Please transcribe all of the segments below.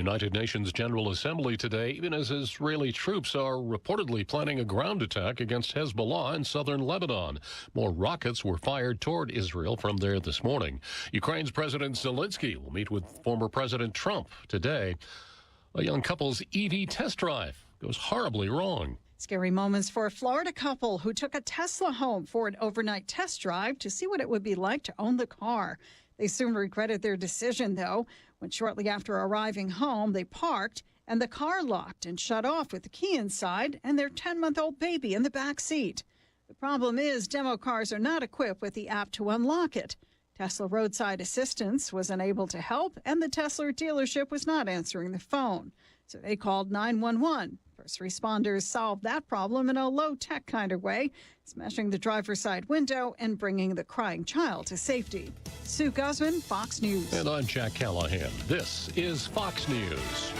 United Nations General Assembly today, even as Israeli troops are reportedly planning a ground attack against Hezbollah in southern Lebanon. More rockets were fired toward Israel from there this morning. Ukraine's President Zelensky will meet with former President Trump today. A young couple's EV test drive goes horribly wrong. Scary moments for a Florida couple who took a Tesla home for an overnight test drive to see what it would be like to own the car. They soon regretted their decision, though, when shortly after arriving home, they parked and the car locked and shut off with the key inside and their 10-month-old baby in the back seat. The problem is demo cars are not equipped with the app to unlock it. Tesla roadside assistance was unable to help, and the Tesla dealership was not answering the phone. So they called 911. First responders solved that problem in a low-tech kind of way, smashing the driver's side window and bringing the crying child to safety. Sue Guzman, Fox News. And I'm Jack Callahan. This is Fox News.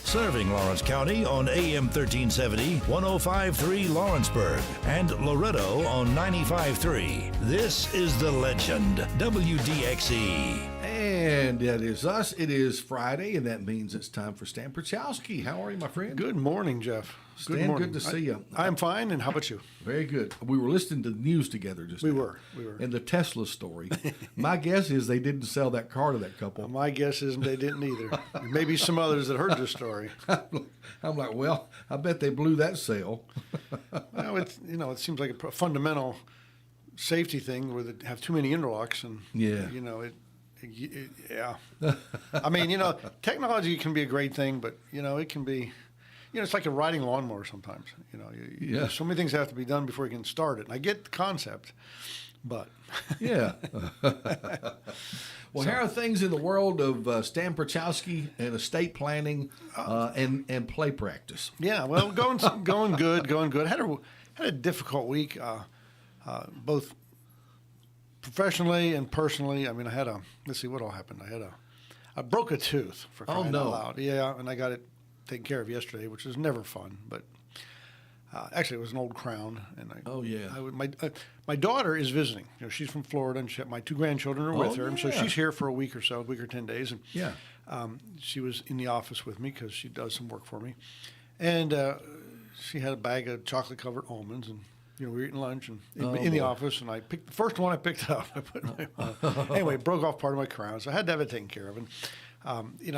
Serving Lawrence County on AM 1370, 105.3 Lawrenceburg, and Loretto on 95.3. This is The Legend, WDXE. And that is us. It is Friday, and that means it's time for Stan Pierchoski. How are you, my friend? Good morning, Jeff. Stan, good morning. good to see you. I'm fine, and how about you? Very good. We were listening to the news together just We now. were. And the Tesla story. My guess is they didn't sell that car to that couple. My guess is they didn't either. Maybe some others that heard this story. I'm like, well, I bet they blew that sale. Well, it seems like a fundamental safety thing where they have too many interlocks, and Yeah. yeah. I mean, technology can be a great thing, but it can be. It's like a riding lawnmower sometimes. Yeah. So many things have to be done before you can start it. And I get the concept, but Yeah. Well, how are things in the world of Stan Pierchoski and estate planning and play practice? yeah, well, going good. Had a difficult week, both professionally and personally. I mean, I had let's see what all happened. I broke a tooth for crying out loud. Yeah, and I got it taken care of yesterday, which was never fun. But actually, it was an old crown. And my daughter is visiting. She's from Florida, and my two grandchildren are with her, and so she's here for a week or 10 days. And she was in the office with me because she does some work for me, and she had a bag of chocolate-covered almonds, and we were eating lunch and in the office, and I picked the first one I picked up. I put in my mouth. Anyway, it broke off part of my crown, so I had to have it taken care of. And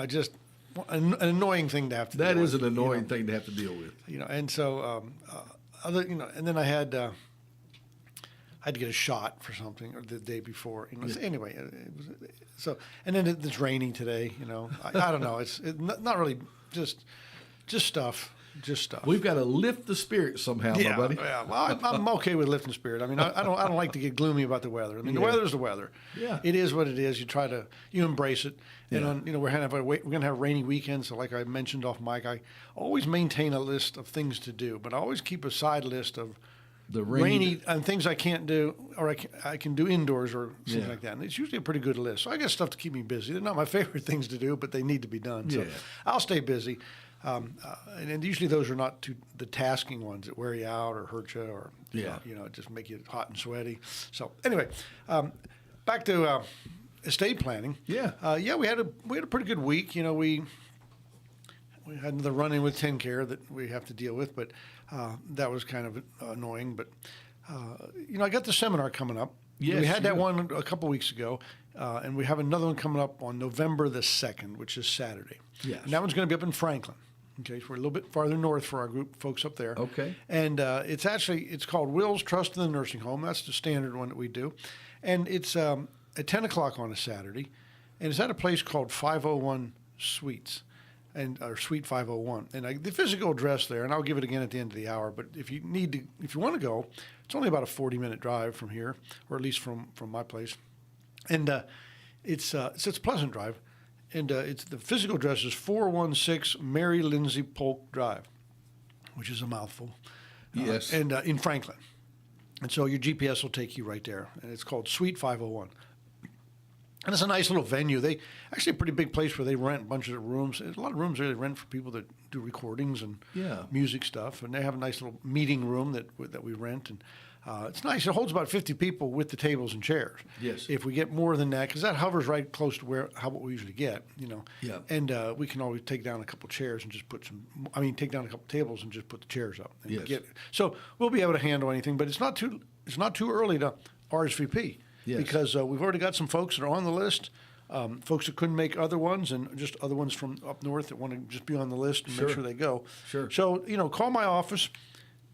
just an annoying thing to have to. That deal is with, an annoying thing to have to deal with. And so and then I had to get a shot for something or the day before. So anyway, it was, so and then it's raining today. I don't know. It's not really just stuff. Just stuff. We've got to lift the spirit somehow, my buddy. Yeah, well, I'm okay with lifting spirit. I mean, I don't like to get gloomy about the weather. I mean, the weather is the weather. Yeah, it is what it is. You embrace it. And we're gonna have a rainy weekend. So, like I mentioned off mic, I always maintain a list of things to do, but I always keep a side list of the rainy and things I can't do, or I can do indoors or something like that. And it's usually a pretty good list. So I got stuff to keep me busy. They're not my favorite things to do, but they need to be done. So I'll stay busy. And usually those are not the tasking ones that wear you out or hurt you or just make you hot and sweaty. So anyway, back to estate planning. We had a pretty good week. We had another run-in with TennCare that we have to deal with, but that was kind of annoying. But I got the seminar coming up. Yes, we had that one a couple weeks ago, and we have another one coming up on November the 2nd, which is Saturday. Yes. And that one's going to be up in Franklin. Okay, so we're a little bit farther north for our group folks up there. Okay. And it's called Will's Trust in the Nursing Home. That's the standard one that we do. And it's at 10 o'clock on a Saturday. And it's at a place called 501 Suites, or Suite 501. And the physical address there, and I'll give it again at the end of the hour, but if you want to go, it's only about a 40-minute drive from here, or at least from my place. And it's a pleasant drive. And the physical address is 416 Mary Lindsay Polk Drive, which is a mouthful. Yes. And in Franklin. And so your GPS will take you right there. And it's called Suite 501. And it's a nice little venue. They actually a pretty big place where they rent a bunch of rooms. There's a lot of rooms there they rent for people that do recordings and music stuff. And they have a nice little meeting room that we rent. And It's nice. It holds about 50 people with the tables and chairs. Yes. If we get more than that, because that hovers right close to what we usually get, Yeah. And we can always take down a couple chairs and just take down a couple tables and just put the chairs up. And Yes. So we'll be able to handle anything, but it's not too early to RSVP. Yes. Because we've already got some folks that are on the list. Folks that couldn't make other ones, and just other ones from up north that want to just be on the list and Sure. make sure they go. Sure. So, call my office,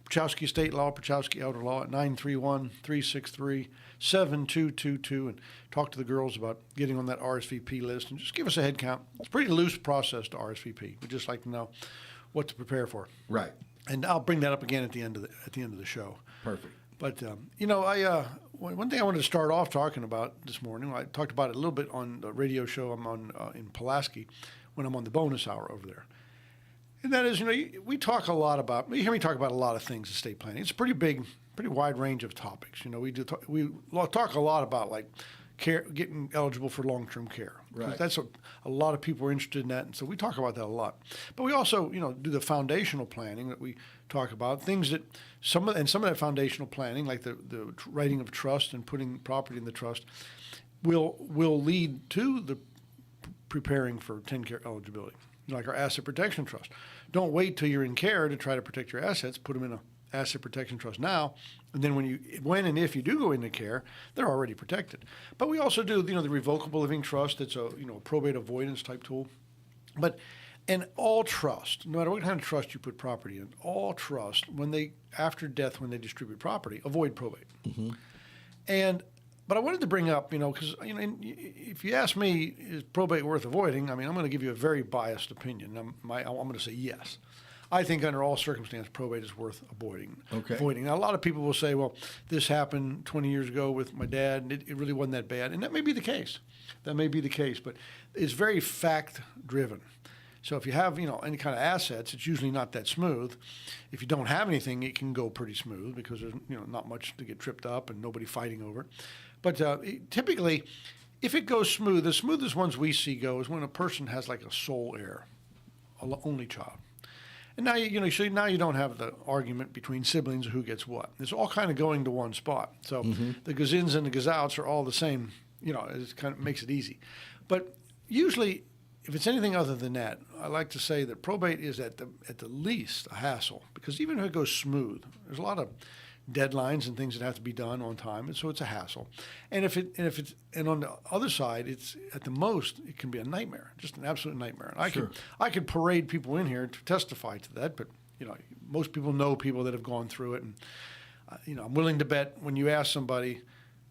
Pierchoski State Law, Pierchoski Elder Law at 931-363-7222, and talk to the girls about getting on that RSVP list, and just give us a head count. It's a pretty loose process to RSVP. We'd just like to know what to prepare for. Right. And I'll bring that up again at the end of the show. Perfect. But one thing I wanted to start off talking about this morning, I talked about it a little bit on the radio show I'm on in Pulaski when I'm on the bonus hour over there. And that is, we talk a lot about, you hear me talk about a lot of things, estate planning. It's a pretty big, pretty wide range of topics. We talk a lot about like care, getting eligible for long-term care. Right. That's a lot of people are interested in that, and so we talk about that a lot. But we also, do the foundational planning that we talk about, things that some of that foundational planning, like the writing of trust and putting property in the trust, will lead to the preparing for 10 care eligibility. Like our asset protection trust. Don't wait till you're in care to try to protect your assets. Put them in an asset protection trust now, and then when and if you do go into care, they're already protected. But we also do, the revocable living trust. It's a probate avoidance type tool. But in all trust, no matter what kind of trust you put property in, all trust after death when they distribute property, avoid probate. Mm-hmm. But I wanted to bring up, because if you ask me, is probate worth avoiding? I'm going to give you a very biased opinion. I'm going to say yes. I think under all circumstances, probate is worth avoiding. Okay. Now, a lot of people will say, well, this happened 20 years ago with my dad, and it really wasn't that bad. And that may be the case. But it's very fact-driven. So if you have, any kind of assets, it's usually not that smooth. If you don't have anything, it can go pretty smooth because there's, not much to get tripped up and nobody fighting over it. But typically, if it goes smooth, the smoothest ones we see go is when a person has like a sole heir, only child. And now now you don't have the argument between siblings of who gets what. It's all kind of going to one spot. So the gazins and the gazouts are all the same. It kind of makes it easy. But usually, if it's anything other than that, I like to say that probate is at the least a hassle, because even if it goes smooth, there's a lot of deadlines and things that have to be done on time, and so it's a hassle. And and on the other side, it's at the most it can be a nightmare, just an absolute nightmare. And I could parade people in here to testify to that, but most people know people that have gone through it, and I'm willing to bet when you ask somebody,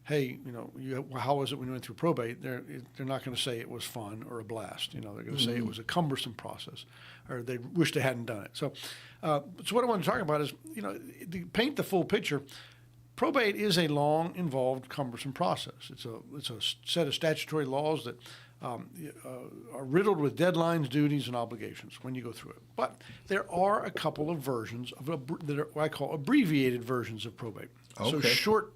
hey, how was it when you went through probate? They're not going to say it was fun or a blast. They're going to say it was a cumbersome process, or they wish they hadn't done it. So what I want to talk about is, to paint the full picture, probate is a long, involved, cumbersome process. It's a set of statutory laws that are riddled with deadlines, duties, and obligations when you go through it. But there are a couple of versions that are what I call abbreviated versions of probate. Okay. So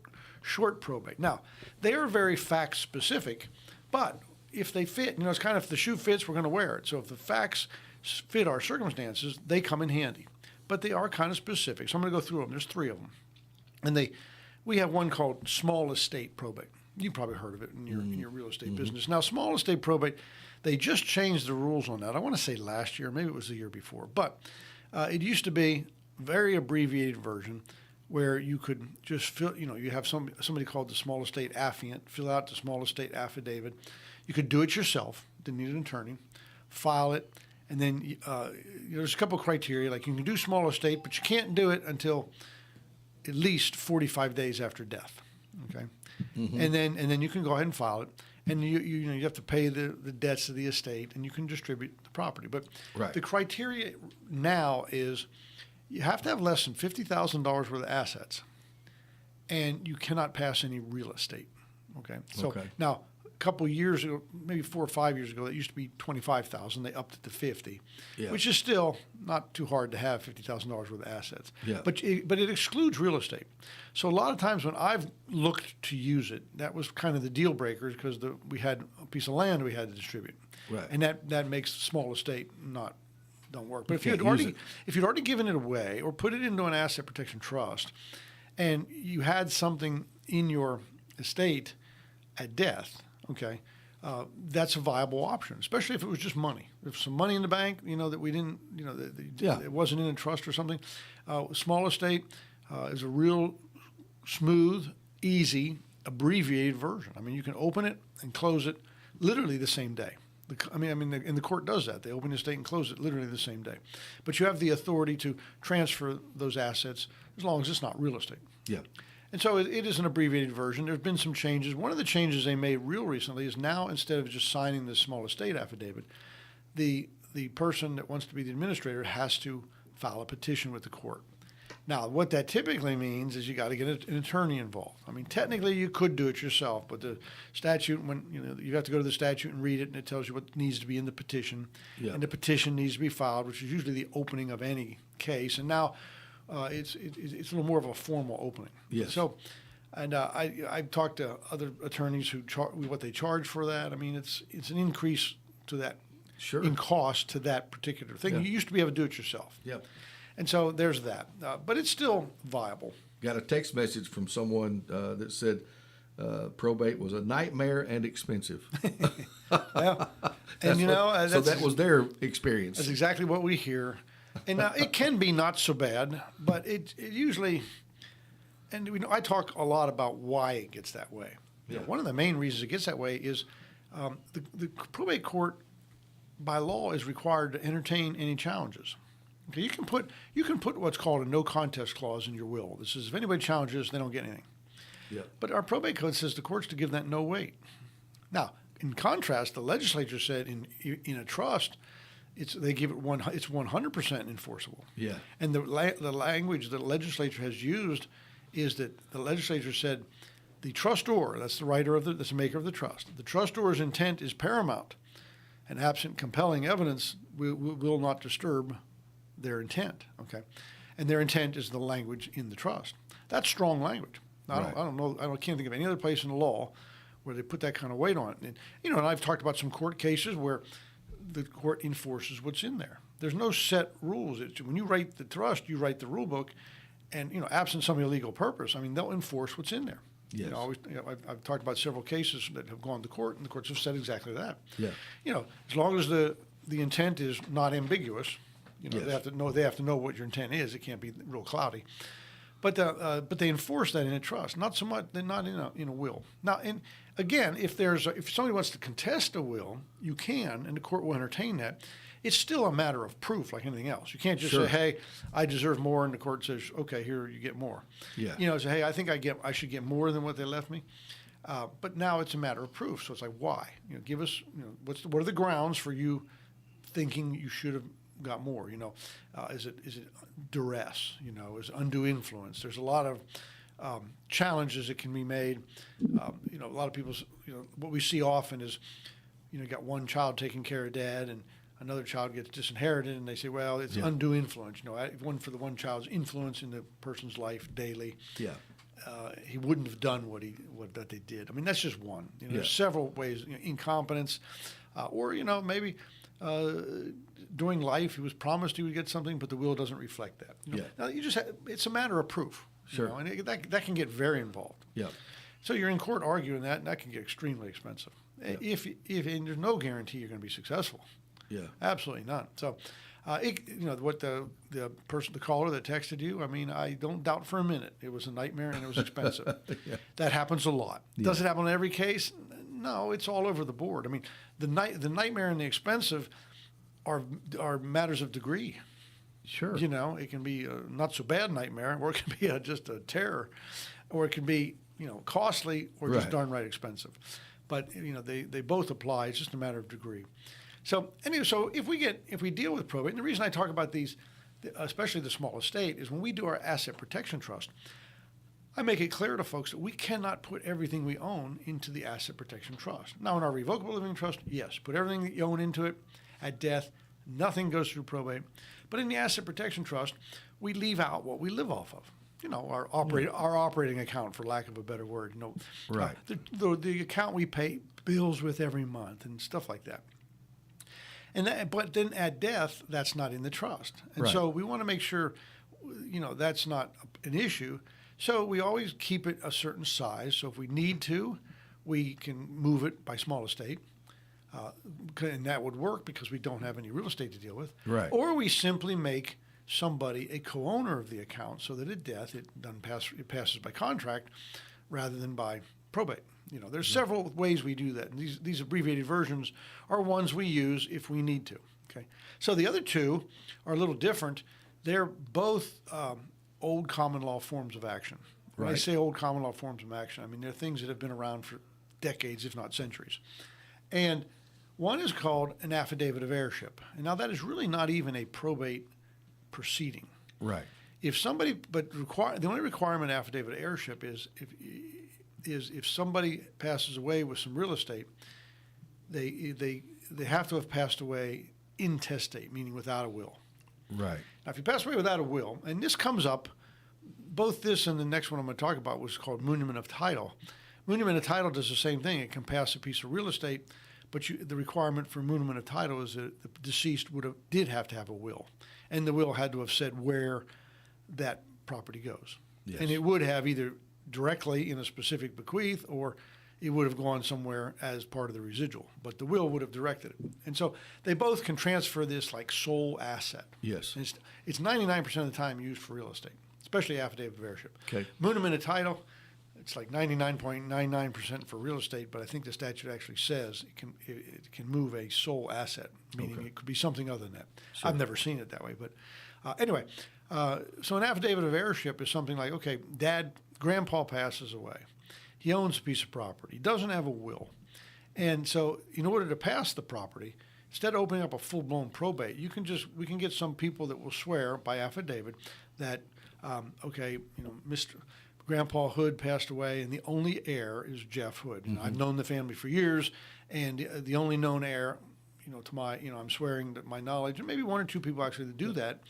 short probate. Now, they are very fact specific, but if they fit, it's kind of if the shoe fits, we're going to wear it. So if the facts fit our circumstances, they come in handy. But they are kind of specific. So I'm going to go through them. There's 3 of them. And we have one called small estate probate. You've probably heard of it in your real estate business. Now, small estate probate, they just changed the rules on that. I want to say last year, maybe it was the year before. But it used to be a very abbreviated version where you could just fill, you have somebody called the small estate affiant, fill out the small estate affidavit. You could do it yourself, didn't need an attorney, file it, and then there's a couple of criteria, like you can do small estate, but you can't do it until at least 45 days after death, okay? Mm-hmm. And then you can go ahead and file it, and you have to pay the debts of the estate, and you can distribute the property. But the criteria now is you have to have less than $50,000 worth of assets, and you cannot pass any real estate. Okay. So now, a couple of years ago, maybe 4 or 5 years ago, it used to be $25,000. They upped it to $50,000, which is still not too hard to have $50,000 worth of assets. Yeah. But it excludes real estate. So a lot of times when I've looked to use it, that was kind of the deal breakers because we had a piece of land we had to distribute, and that makes small estate don't work. But if you'd already given it away or put it into an asset protection trust, and you had something in your estate at death, okay, that's a viable option, especially if it was just money. If some money in the bank, that we didn't, that it wasn't in a trust or something. Small estate is a real smooth, easy, abbreviated version. I mean, you can open it and close it literally the same day. And the court does that. They open the estate and close it literally the same day. But you have the authority to transfer those assets as long as it's not real estate. Yeah. And so it is an abbreviated version. There's been some changes. One of the changes they made real recently is now, instead of just signing this small estate affidavit, the person that wants to be the administrator has to file a petition with the court. Now, what that typically means is you got to get an attorney involved. I mean, technically you could do it yourself, but the statute, you have to go to the statute and read it, and it tells you what needs to be in the petition. Yeah. And the petition needs to be filed, which is usually the opening of any case. And now it's a little more of a formal opening. Yes. So, and I've talked to other attorneys who what they charge for that. I mean, it's an increase to that in cost to that particular thing. Yeah. You used to be able to do it yourself. Yep. And so there's that. But it's still viable. Got a text message from someone that said probate was a nightmare and expensive. Yeah. And so that was their experience. That's exactly what we hear. And it can be not so bad, but it usually, and I talk a lot about why it gets that way. Yeah. One of the main reasons it gets that way is the probate court, by law, is required to entertain any challenges. Okay, you can put what's called a no contest clause in your will. This is, if anybody challenges, they don't get anything. Yeah. But our probate code says the court's to give that no weight. Now, in contrast, the legislature said in a trust, they give it it's 100% enforceable. Yeah. And the language that the legislature has used is that the legislature said the trustor, that's the maker of the trust, the trustor's intent is paramount, and absent compelling evidence, we will not disturb their intent, okay? And their intent is the language in the trust. That's strong language. I don't know. I can't think of any other place in the law where they put that kind of weight on it. And, and I've talked about some court cases where the court enforces what's in there. There's no set rules. When you write the trust, you write the rule book, and absent some illegal purpose, they'll enforce what's in there. Yes. I've talked about several cases that have gone to court, and the courts have said exactly that. Yeah. As long as the intent is not ambiguous. Yes. They have to know what your intent is. It can't be real cloudy, but they enforce that in a trust. Not so much. They're not in a will. Now, and again, if somebody wants to contest a will, you can, and the court will entertain that. It's still a matter of proof, like anything else. You can't just say, "Hey, I deserve more," and the court says, "Okay, here you get more." Yeah. Say, "Hey, I think I should get more than what they left me." But now it's a matter of proof. So it's like, why? Give us. What are the grounds for you thinking you should have got more? Is it duress? Is it undue influence? There's a lot of challenges that can be made. A lot of people's, what we see often is, you got one child taking care of dad, and another child gets disinherited, and they say, well, it's undue influence. For the one child's influence in the person's life daily. Yeah. He wouldn't have done what they did. That's just one. There's several ways. Incompetence, or maybe. During life, he was promised he would get something, but the will doesn't reflect that. Now, it's a matter of proof. Sure. And that can get very involved. Yeah. So you're in court arguing that, and that can get extremely expensive. Yeah. If and there's no guarantee you're going to be successful. Yeah. Absolutely none. So, what the caller that texted you, I don't doubt for a minute it was a nightmare and it was expensive. Yeah. That happens a lot. Yeah. Does it happen in every case? No, it's all over the board. The nightmare and the expensive are matters of degree. Sure. It can be a not so bad nightmare, or it can be just a terror, or it can be costly, or just darn right expensive. But they both apply. It's just a matter of degree. So anyway, if we deal with probate, and the reason I talk about these, especially the small estate, is when we do our asset protection trust, I make it clear to folks that we cannot put everything we own into the asset protection trust. Now, in our revocable living trust, yes, put everything that you own into it. At death, nothing goes through probate. But in the asset protection trust, we leave out what we live off of. Our operating account, for lack of a better word. Right. The account we pay bills with every month and stuff like that. But then at death, that's not in the trust, and so we want to make sure, that's not an issue. So we always keep it a certain size. So if we need to, we can move it by small estate. And that would work because we don't have any real estate to deal with. Right. Or we simply make somebody a co-owner of the account so that at death it passes by contract rather than by probate. There's several ways we do that. And these abbreviated versions are ones we use if we need to. Okay. So the other two are a little different. They're both old common law forms of action. When I say old common law forms of action, I mean they're things that have been around for decades, if not centuries. And one is called an affidavit of heirship. And now that is really not even a probate proceeding. Right. If somebody, the only requirement of affidavit of heirship is if somebody passes away with some real estate, they have to have passed away intestate, meaning without a will. Right. Now, if you pass away without a will, and this comes up, both this and the next one I'm going to talk about was called muniment of title. Muniment of title does the same thing. It can pass a piece of real estate, but the requirement for muniment of title is that the deceased did have to have a will, and the will had to have said where that property goes. Yes. And it would have either directly in a specific bequeath or it would have gone somewhere as part of the residual, but the will would have directed it. And so they both can transfer this like sole asset. Yes. And it's 99% of the time used for real estate, especially affidavit of heirship. Okay. Muniment of title, it's like 99.99% for real estate, but I think the statute actually says it can move a sole asset, meaning it could be something other than that. Sure. I've never seen it that way, but anyway. So an affidavit of heirship is something like, okay, grandpa passes away. He owns a piece of property. He doesn't have a will. And so in order to pass the property, instead of opening up a full-blown probate, we can get some people that will swear by affidavit that, Mr. Grandpa Hood passed away, and the only heir is Jeff Hood. And I've known the family for years, and the only known heir, I'm swearing that my knowledge, and maybe one or two people actually that do that,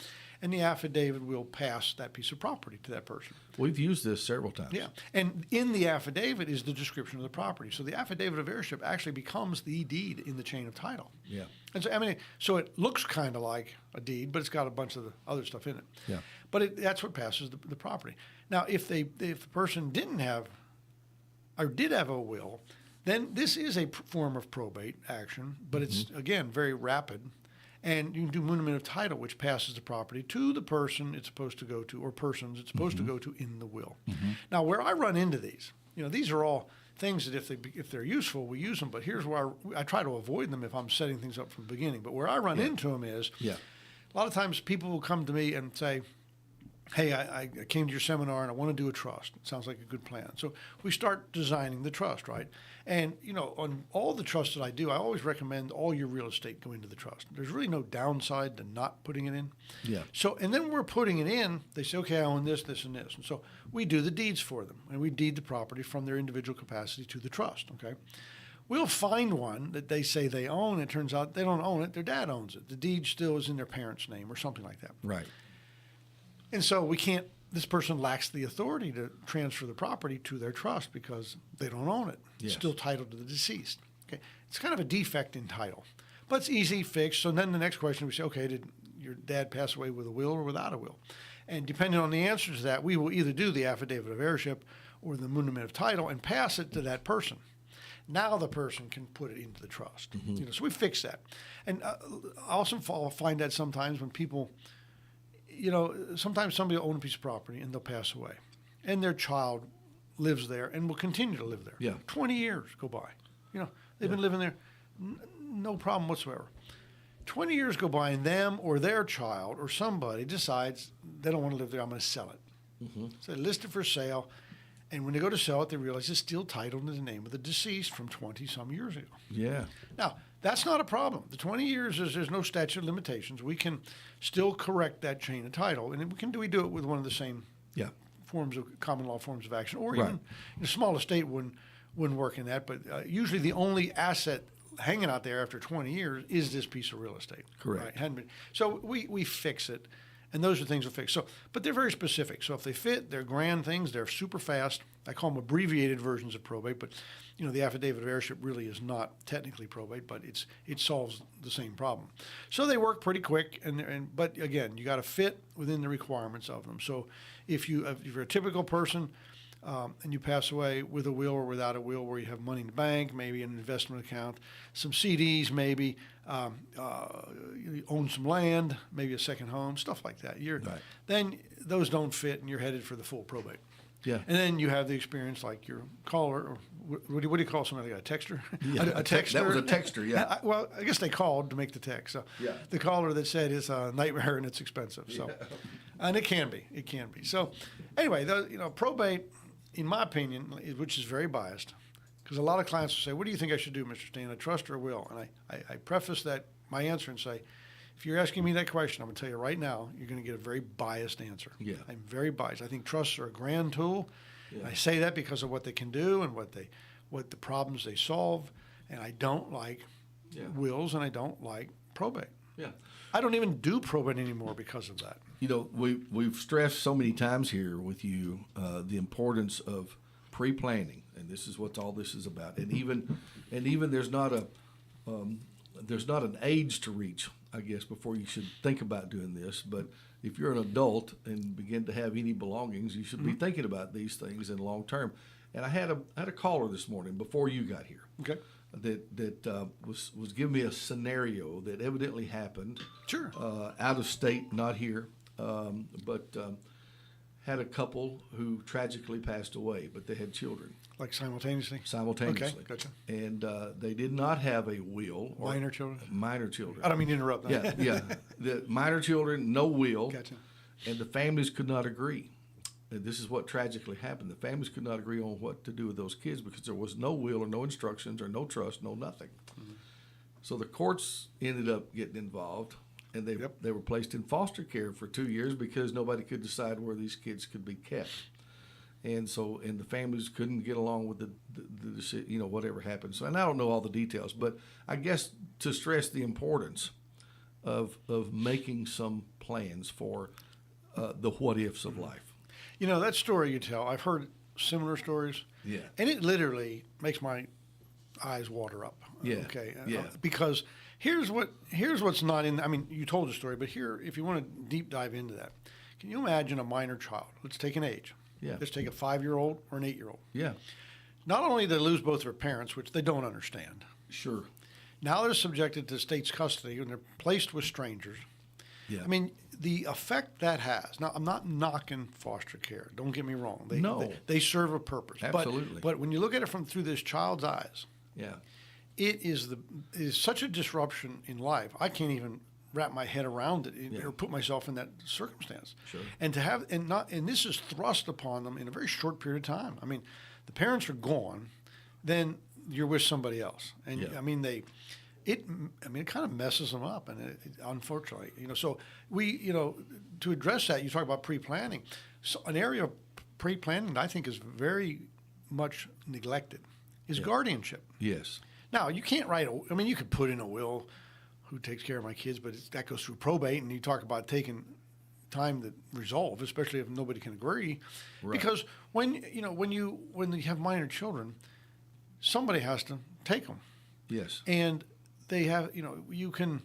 and the affidavit will pass that piece of property to that person. We've used this several times. Yeah, and in the affidavit is the description of the property. So the affidavit of heirship actually becomes the deed in the chain of title. Yeah. And so, so it looks kind of like a deed, but it's got a bunch of the other stuff in it. Yeah. But that's what passes the property. Now, if the person didn't have or did have a will, then this is a form of probate action, but it's, again, very rapid. And you can do muniment of title, which passes the property to the person it's supposed to go to, or persons it's supposed to go to in the will. Now, where I run into these, these are all things that if they're useful, we use them. But here's where I try to avoid them if I'm setting things up from the beginning. But where I run into them is, a lot of times people will come to me and say, hey, I came to your seminar and I want to do a trust. It sounds like a good plan. So we start designing the trust, right? And, on all the trusts that I do, I always recommend all your real estate go into the trust. There's really no downside to not putting it in. Yeah. So, and then we're putting it in, they say, okay, I own this, this, and this. And so we do the deeds for them, and we deed the property from their individual capacity to the trust, okay? We'll find one that they say they own. It turns out they don't own it. Their dad owns it. The deed still is in their parents' name or something like that. Right. And so this person lacks the authority to transfer the property to their trust because they don't own it. It's Yes. still titled to the deceased. Okay, it's kind of a defect in title, but it's easy fixed. So then the next question we say, okay, did your dad pass away with a will or without a will? And depending on the answer to that, we will either do the affidavit of heirship or the muniment of title and pass it to that person. Now the person can put it into the trust. So we fix that. And I also find that sometimes when people, sometimes somebody will own a piece of property and they'll pass away, and their child lives there and will continue to live there. Yeah. 20 years go by. They've been living there, no problem whatsoever. 20 years go by and them or their child or somebody decides they don't want to live there, I'm going to sell it. So they list it for sale, and when they go to sell it, they realize it's still titled in the name of the deceased from 20-some years ago. Yeah. Now, that's not a problem. The 20 years there's no statute of limitations. We can still correct that chain of title, and we do it with one of the same forms of common law forms of action, or even a small estate wouldn't work in that. But usually the only asset hanging out there after 20 years is this piece of real estate. Correct. Right? So we fix it, And those are things that fix. So, but they're very specific. So if they fit, they're grand things. They're super fast. I call them abbreviated versions of probate, but the affidavit of heirship really is not technically probate, but it solves the same problem. So they work pretty quick, but again, you got to fit within the requirements of them. So if you're a typical person and you pass away with a will or without a will, where you have money in the bank, maybe an investment account, some CDs, maybe you own some land, maybe a second home, stuff like that. Then those don't fit, and you're headed for the full probate. Yeah. And then you have the experience like your caller, or what do you call somebody? A texter? Yeah, a texter. That was a texter, yeah. I guess they called to make the text. So yeah. The caller that said it's a nightmare and it's expensive. So, Yeah. And it can be. So anyway, probate, in my opinion, which is very biased, because a lot of clients will say, "What do you think I should do, Mr. Stan, a trust or a will?" And I preface that my answer and say, if you're asking me that question, I'm going to tell you right now, you're going to get a very biased answer. Yeah. I'm very biased. I think trusts are a grand tool. Yeah. And I say that because of what they can do and what the problems they solve. And I don't like wills, and I don't like probate. Yeah. I don't even do probate anymore because of that. We've stressed so many times here with you the importance of pre-planning, and this is what all this is about. And even there's not an age to reach, I guess, before you should think about doing this. But if you're an adult and begin to have any belongings, you should be thinking about these things in long term. And I had a caller this morning before you got here. Okay. That was giving me a scenario that evidently happened. Sure. Out of state, not here, but had a couple who tragically passed away, but they had children. Like simultaneously? Simultaneously. Okay, gotcha. And they did not have a will. Or Minor children? Minor children. I don't mean to interrupt that. Yeah. The minor children, no will. Gotcha. And the families could not agree. And this is what tragically happened. The families could not agree on what to do with those kids because there was no will or no instructions or no trust, no nothing. Mm-hmm. So the courts ended up getting involved, and they were placed in foster care for 2 years because nobody could decide where these kids could be kept. And the families couldn't get along with the whatever happened. So, and I don't know all the details, but I guess to stress the importance of making some plans for the what ifs of life. That story you tell, I've heard similar stories. Yeah. And it literally makes my eyes water up. Yeah. Okay. Yeah. Because here's what's not in. I mean, you told the story, but here, if you want to deep dive into that, can you imagine a minor child? Let's take an age. Yeah. Let's take a 5-year-old or an 8-year-old. Yeah. Not only do they lose both their parents, which they don't understand. Sure. Now they're subjected to state's custody and they're placed with strangers. Yeah. I mean, the effect that has. Now, I'm not knocking foster care. Don't get me wrong. They serve a purpose. Absolutely. But when you look at it through this child's eyes, Yeah. it is such a disruption in life. I can't even wrap my head around it or put myself in that circumstance. Sure. And to have and this is thrust upon them in a very short period of time. I mean, the parents are gone, then you're with somebody else, and I mean it kind of messes them up, and unfortunately, so we, to address that, you talk about pre-planning. So an area of pre-planning that I think is very much neglected is guardianship. Yes. Now, you can't you could put in a will who takes care of my kids, but that goes through probate, and you talk about taking time to resolve, especially if nobody can agree. Right. Because when you have minor children, somebody has to take them. Yes. And they have, you can,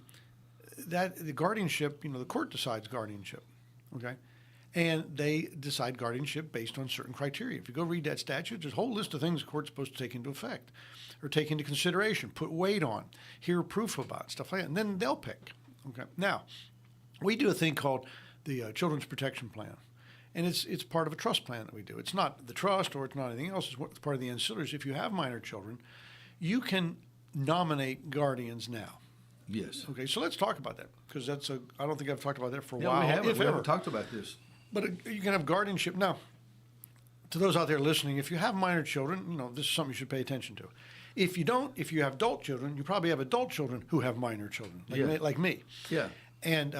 the guardianship, the court decides guardianship, okay? And they decide guardianship based on certain criteria. If you go read that statute, there's a whole list of things the court's supposed to take into effect or take into consideration, put weight on, hear proof about, stuff like that. And then they'll pick, okay? Now, we do a thing called the Children's Protection Plan. And it's part of a trust plan that we do. It's not the trust or it's not anything else. It's part of the ancillaries. If you have minor children, you can nominate guardians now. Yes. Okay, so let's talk about that because I don't think I've talked about that for a Yeah, while. we haven't. If We ever. haven't talked about this. But you can have guardianship. Now, to those out there listening, if you have minor children, this is something you should pay attention to. If you don't, if you have adult children, you probably have adult children who have minor children, like me. Yeah. And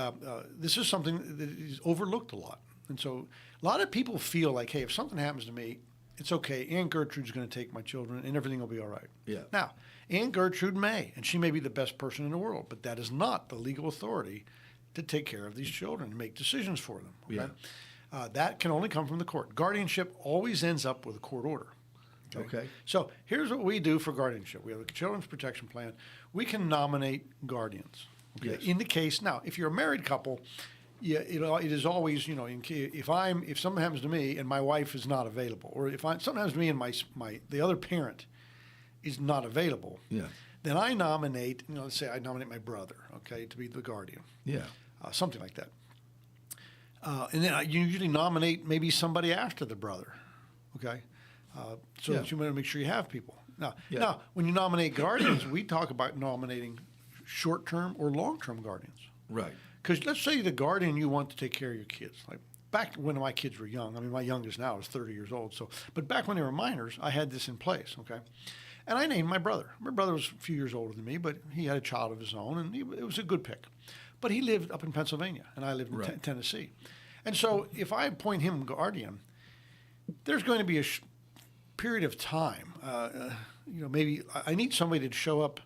this is something that is overlooked a lot. And so a lot of people feel like, hey, if something happens to me, it's okay. Aunt Gertrude's going to take my children and everything will be all right. Yeah. Now, Aunt Gertrude may, and she may be the best person in the world, but that is not the legal authority to take care of these children and make decisions for them. Okay? Yeah. That can only come from the court. Guardianship always ends up with a court order. Okay. So here's what we do for guardianship. We have a children's protection plan. We can nominate guardians. Okay. Yes. In the case now, if you're a married couple, yeah, it is always, if something happens to me and my wife is not available, or if something happens to me and the other parent is not available, then I nominate, let's say I nominate my brother, okay, to be the guardian. Yeah. Something like that. And then you usually nominate maybe somebody after the brother, okay? So that you want to make sure you have people. Now, when you nominate guardians, we talk about nominating short-term or long-term guardians. Right. Because let's say the guardian you want to take care of your kids. Like back when my kids were young, I mean, my youngest now is 30 years old. But back when they were minors, I had this in place, okay? And I named my brother. My brother was a few years older than me, but he had a child of his own, and it was a good pick. But he lived up in Pennsylvania, and I lived in Tennessee. And so if I appoint him guardian, there's going to be a period of time. Maybe I need somebody to show up,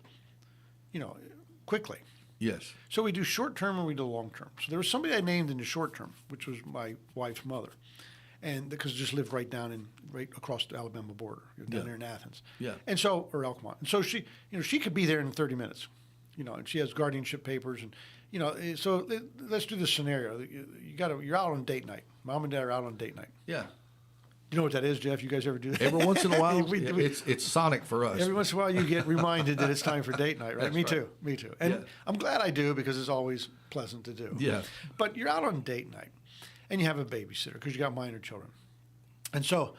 quickly. Yes. So we do short term and we do long term. So there was somebody I named in the short term, which was my wife's mother, and because just lived right across the Alabama border, down there in Athens. Yeah. And so, or Elkmont. And so she could be there in 30 minutes, and she has guardianship papers, and so let's do this scenario. You're out on date night. Mom and dad are out on date night. Yeah. You know what that is, Jeff? You guys ever do that? Every once in a while, it's sonic for us. Every once in a while, you get reminded that it's time for date night, right? That's Me right. too. And I'm glad I do because it's always pleasant to do. Yeah. But you're out on date night, and you have a babysitter because you got minor children. And so,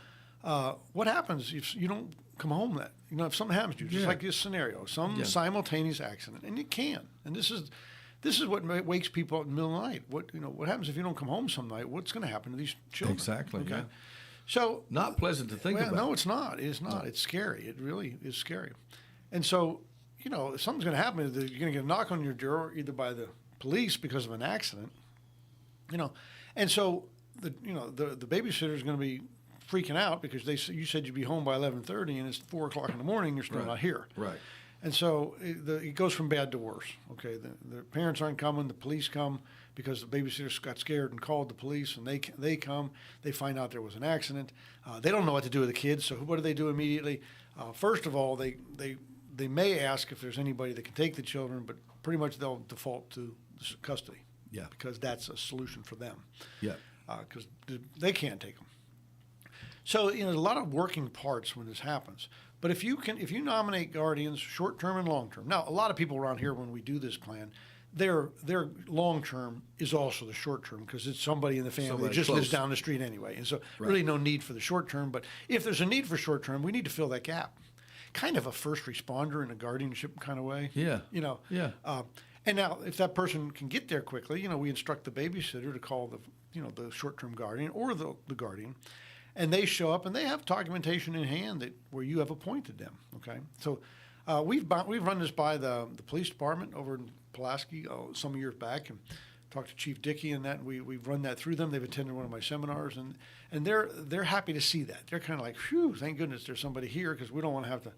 what happens if you don't come home? If something happens to you, just like this scenario, some simultaneous accident, and it can. And this is what wakes people up in the middle of the night. What happens if you don't come home some night? What's going to happen to these children? Exactly. Okay. Yeah. So not pleasant to think about. No, it's not. It is not. It's scary. It really is scary. And so, if something's going to happen, you're going to get a knock on your door either by the police because of an accident, and so the babysitter is going to be freaking out because you said you'd be home by 11:30 and it's 4 o'clock in the morning. You're still not here. Right. And so it goes from bad to worse. Okay, the parents aren't coming. The police come because the babysitter got scared and called the police, and they come. They find out there was an accident. They don't know what to do with the kids. So what do immediately? First of all, they may ask if there's anybody that can take the children, but pretty much they'll default to custody. Yeah. Because that's a solution for them. Yeah. Because they can't take them. So there's a lot of working parts when this happens. But if you nominate guardians, short term and long term. Now, a lot of people around here, when we do this plan, their long term is also the short term because it's somebody in the family that just lives down the street anyway, and so really no need for the short term. But if there's a need for short term, we need to fill that gap. Kind of a first responder in a guardianship kind of way. Yeah. Yeah. And now, if that person can get there quickly, we instruct the babysitter to call the short term guardian or the guardian. And they show up, and they have documentation in hand where you have appointed them. Okay, so we've run this by the police department over in Pulaski some years back, and talked to Chief Dickey and that. And we've run that through them. They've attended one of my seminars, and they're happy to see that. They're kind of like, phew, thank goodness there's somebody here because we don't want to have to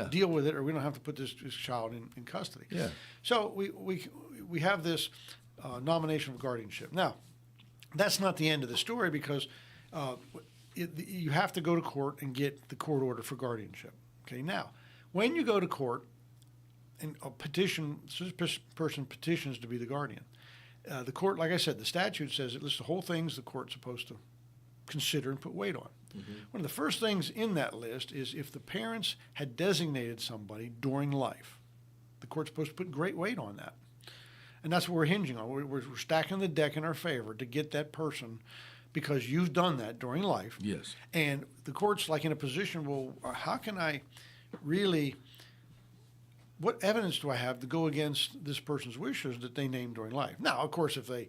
deal with it, or we don't have to put this child in custody. Yeah. So we have this nomination of guardianship. Now, that's not the end of the story because. You have to go to court and get the court order for guardianship. Okay, now, when you go to court and this person petitions to be the guardian, the court, like I said, the statute says it lists the whole things the court's supposed to consider and put weight on. Mm-hmm. One of the first things in that list is if the parents had designated somebody during life. The court's supposed to put great weight on that. And that's what we're hinging on. We're stacking the deck in our favor to get that person because you've done that during life. Yes. And the court's like in a position, well, how can I really, what evidence do I have to go against this person's wishes that they named during life? Now, of course, if they,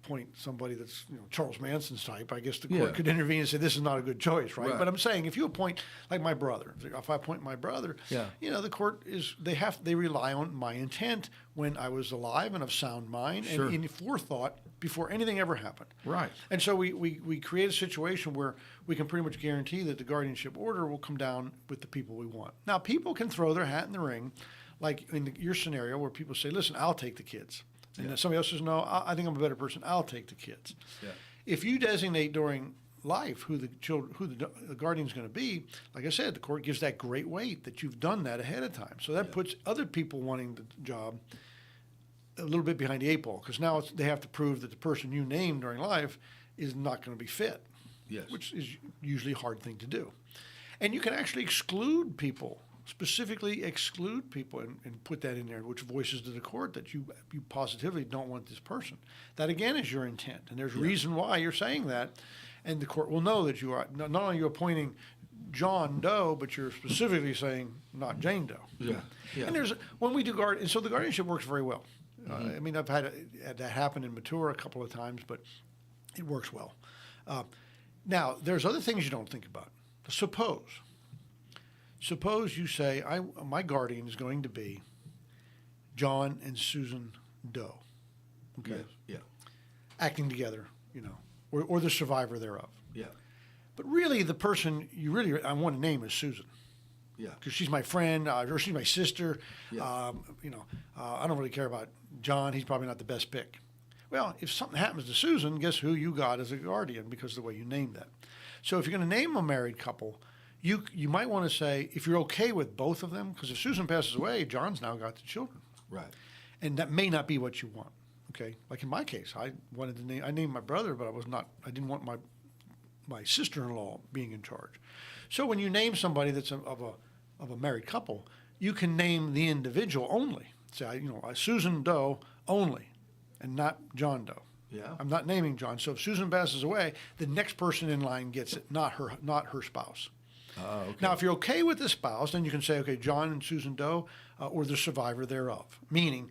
appoint somebody that's Charles Manson's type, I guess the court could intervene and say this is not a good choice, right? But I'm saying if you appoint like my brother, if I appoint my brother, the court they rely on my intent when I was alive and of sound mind and in forethought before anything ever happened. Right. And so we create a situation where we can pretty much guarantee that the guardianship order will come down with the people we want. Now, people can throw their hat in the ring, like in your scenario where people say, listen, I'll take the kids. And then somebody else says, no, I think I'm a better person. I'll take the kids. Yeah. If you designate during life who the guardian's going to be, like I said, the court gives that great weight that you've done that ahead of time. So that puts other people wanting the job a little bit behind the eight ball, because now they have to prove that the person you named during life is not going to be fit. Yes. Which is usually a hard thing to do. And you can actually exclude people, specifically exclude people, and put that in there, which voices to the court that you positively don't want this person. That, again, is your intent. And there's reason why you're saying that. And the court will know that you are not only you're appointing John Doe, but you're specifically saying not Jane Doe. Yeah. Yeah. And when we do guard, and so the guardianship works very well. I mean, I've had that happen in Mature a couple of times, but it works well. Now, there's other things you don't think about. Suppose you say, my guardian is going to be John and Susan Doe. Okay. Yeah. Acting together, or the survivor thereof. Yeah. But really, the person I want to name is Susan. Yeah. Because she's my friend, or she's my sister. Yeah. I don't really care about John. He's probably not the best pick. Well, if something happens to Susan, guess who you got as a guardian because of the way you named that. So if you're going to name a married couple, you might want to say, if you're okay with both of them, because if Susan passes away, John's now got the children. Right. And that may not be what you want. Okay. Like in my case, I named my brother, but I didn't want my sister-in-law being in charge. So when you name somebody that's of a married couple, you can name the individual only. Say, Susan Doe only, and not John Doe. Yeah. I'm not naming John. So if Susan passes away, the next person in line gets it, not her spouse. Okay. Now, if you're okay with the spouse, then you can say, okay, John and Susan Doe, or the survivor thereof, meaning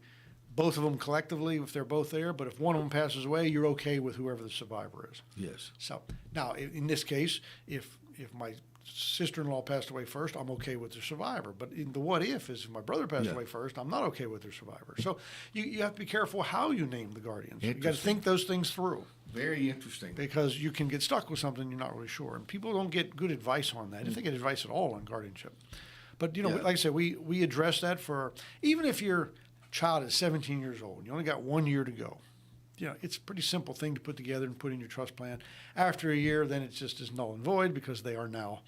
both of them collectively if they're both there, but if one of them passes away, you're okay with whoever the survivor is. Yes. So now, in this case, if my sister-in-law passed away first, I'm okay with the survivor. But in the what if is if my brother passed away first, I'm not okay with the survivor. So you have to be careful how you name the guardians. You got to think those things through. Very interesting. Because you can get stuck with something you're not really sure. And people don't get good advice on that. If they get advice at all on guardianship. But, like I said, we address that even if your child is 17 years old and you only got 1 year to go. It's a pretty simple thing to put together and put in your trust plan. After a year, then it's just as null and void because they are now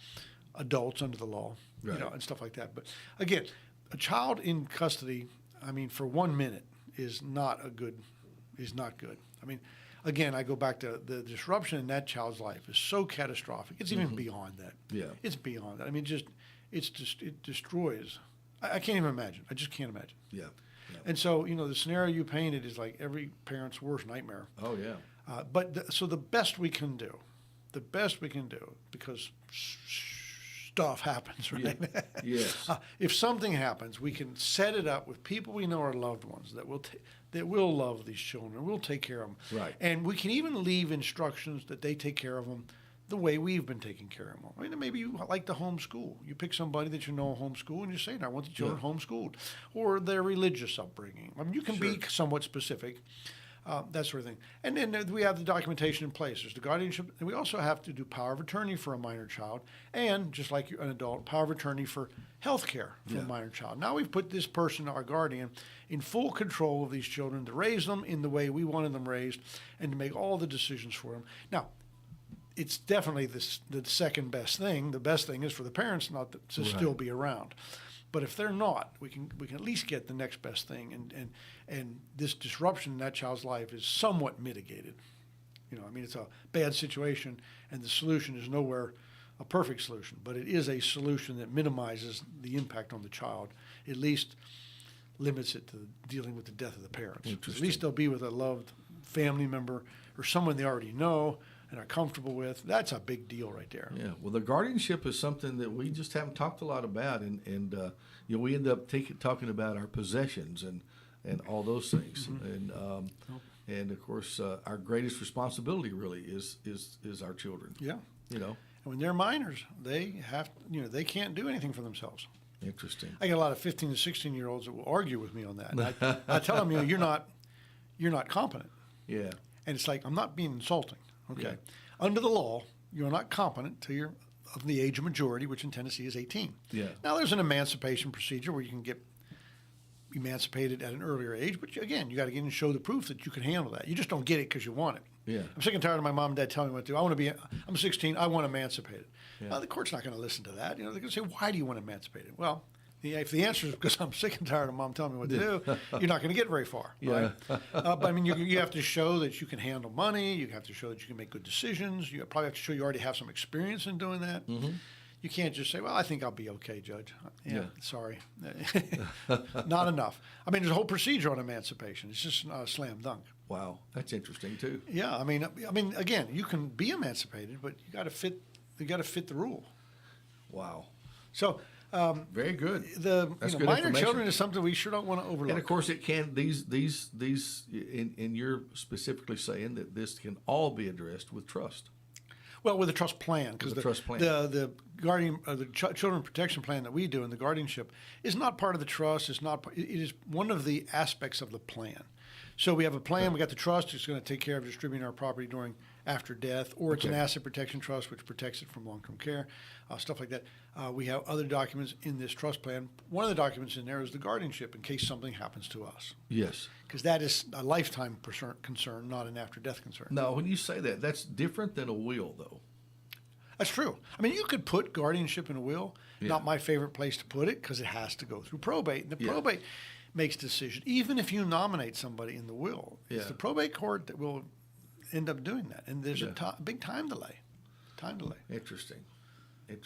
adults under the law, right. And stuff like that. But again, a child in custody, for 1 minute is not good. I mean, again, I go back to the disruption in that child's life is so catastrophic. It's even beyond that. Yeah. It's beyond that. I mean, it destroys. I can't even imagine. I just can't imagine. Yeah. And so, the scenario you painted is like every parent's worst nightmare. Oh, yeah. So the best we can do, because stuff happens, right? Yeah. Yes. If something happens, we can set it up with people we know are loved ones that will love these children, will take care of them. Right. And we can even leave instructions that they take care of them the way we've been taking care of them. I mean, maybe you like to homeschool. You pick somebody that you know homeschool, and you say, I want the children homeschooled. Or their religious upbringing. I mean, you can be somewhat specific, that sort of thing. And then we have the documentation in place. There's the guardianship, and we also have to do power of attorney for a minor child, and, just like an adult, power of attorney for health care for a minor child. Now we've put this person, our guardian, in full control of these children to raise them in the way we wanted them raised and to make all the decisions for them. Now, it's definitely the second best thing. The best thing is for the parents not to still be around. But if they're not, we can at least get the next best thing. And this disruption in that child's life is somewhat mitigated. It's a bad situation, and the solution is nowhere a perfect solution. But it is a solution that minimizes the impact on the child, at least limits it to dealing with the death of the parents. At least they'll be with a loved family member or someone they already know and are comfortable with. That's a big deal right there. Yeah. Well, the guardianship is something that we just haven't talked a lot about, and we end up talking about our possessions and all those things, and of course our greatest responsibility really is our children. Yeah. And when they're minors, they have they can't do anything for themselves. Interesting. I get a lot of 15 to 16-year-olds that will argue with me on that. And I tell them, you're not competent. Yeah. And it's like, I'm not being insulting. Okay. Yeah. Under the law, you're not competent till you're of the age of majority, which in Tennessee is 18. Yeah. Now, there's an emancipation procedure where you can get emancipated at an earlier age. But again, you got to get in and show the proof that you can handle that. You just don't get it because you want it. Yeah. I'm sick and tired of my mom and dad telling me what to do. I'm 16. I want emancipated. Yeah. The court's not going to listen to that. They're going to say, why do you want emancipated? Well, if the answer is because I'm sick and tired of mom telling me what to do, you're not going to get very far. Right? But I mean, you have to show that you can handle money. You have to show that you can make good decisions. You probably have to show you already have some experience in doing that. Mm-hmm. You can't just say, well, I think I'll be okay, Judge. Sorry. Not enough. I mean, there's a whole procedure on emancipation. It's just not a slam dunk. Wow, that's interesting too. Yeah, I mean, again, you can be emancipated, but you got to fit the rule. Wow. So very good. The minor children is something we sure don't want to overlook. And of course, it can these and you're specifically saying that this can all be addressed with trust. Well, with a trust plan, because the trust plan. the guardian, children protection plan that we do in the guardianship is not part of the trust. It's not. It is one of the aspects of the plan. So we have a plan. We got the trust. It's going to take care of distributing our property after death, or it's an asset protection trust, which protects it from long-term care, stuff like that. We have other documents in this trust plan. One of the documents in there is the guardianship in case something happens to us. Yes. Because that is a lifetime concern, not an after-death concern. No, when you say that, that's different than a will, though. That's true. I mean, you could put guardianship in a will. Yeah. Not my favorite place to put it because it has to go through probate. And the probate makes decision, even if you nominate somebody in the will. It's the probate court that will end up doing that. And there's a big time delay. Interesting. It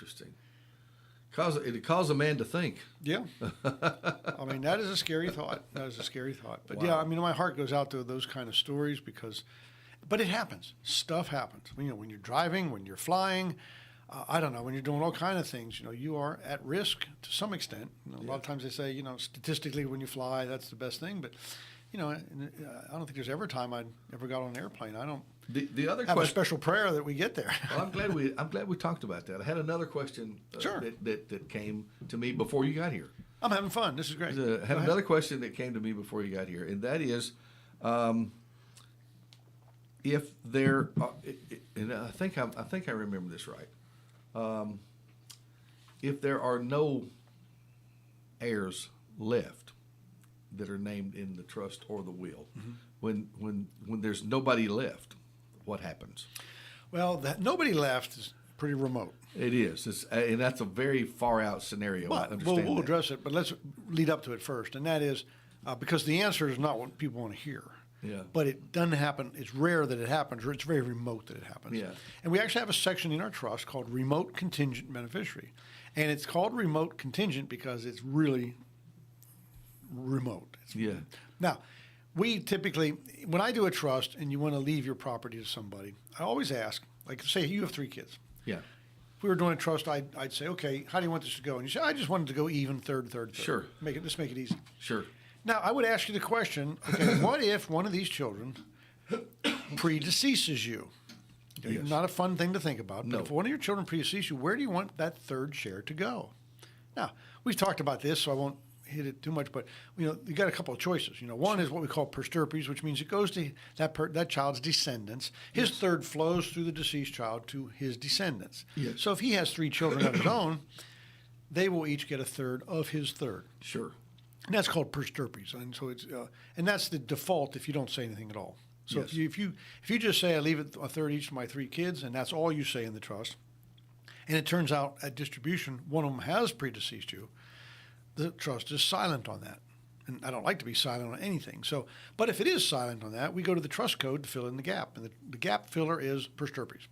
caused a man to think. Yeah. I mean, that is a scary thought. But yeah, I mean, my heart goes out to those kind of stories but it happens. Stuff happens. When you're driving, when you're flying, I don't know, when you're doing all kind of things, you are at risk to some extent. A lot of times they say, statistically when you fly, that's the best thing. But, I don't think there's ever a time I'd ever got on an airplane. I don't the other have a special prayer that we get there. Well, I'm glad we talked about that. I had another question that came to me before you got here. I'm having fun. This is great. I had another question that came to me before you got here, and that is, if there, and I think I remember this right. If there are no heirs left that are named in the trust or the will, when there's nobody left, what happens? Well, that nobody left is pretty remote. It is, and that's a very far out scenario. But we'll address it, but let's lead up to it first, and that is because the answer is not what people want to hear. Yeah. But it doesn't happen. It's rare that it happens, or it's very remote that it happens. Yeah. And we actually have a section in our trust called Remote Contingent Beneficiary. And it's called Remote Contingent because it's really remote. Now, we typically, when I do a trust and you want to leave your property to somebody, I always ask, like say you have 3 kids. Yeah. If we were doing a trust, I'd say, okay, how do you want this to go? And you say, I just wanted to go even, third. Sure. Let's make it easy. Sure. Now, I would ask you the question, okay, what if one of these children predeceases you? Yes. Not a fun thing to think about, but if one of your children predeceases you, where do you want that third share to go? Now, we've talked about this, so I won't hit it too much, but you got a couple of choices. One is what we call persterpes, which means it goes to that child's descendants. His third flows through the deceased child to his descendants. Yes. So if he has 3 children of his own, they will each get a third of his third. Sure. And that's called persterpes, and so it's and that's the default if you don't say anything at all. So if you just say I leave it a third each to my 3 kids, and that's all you say in the trust, and it turns out at distribution one of them has predeceased you, the trust is silent on that. And I don't like to be silent on anything. So, but if it is silent on that, we go to the trust code to fill in the gap, and the gap filler is persterpes,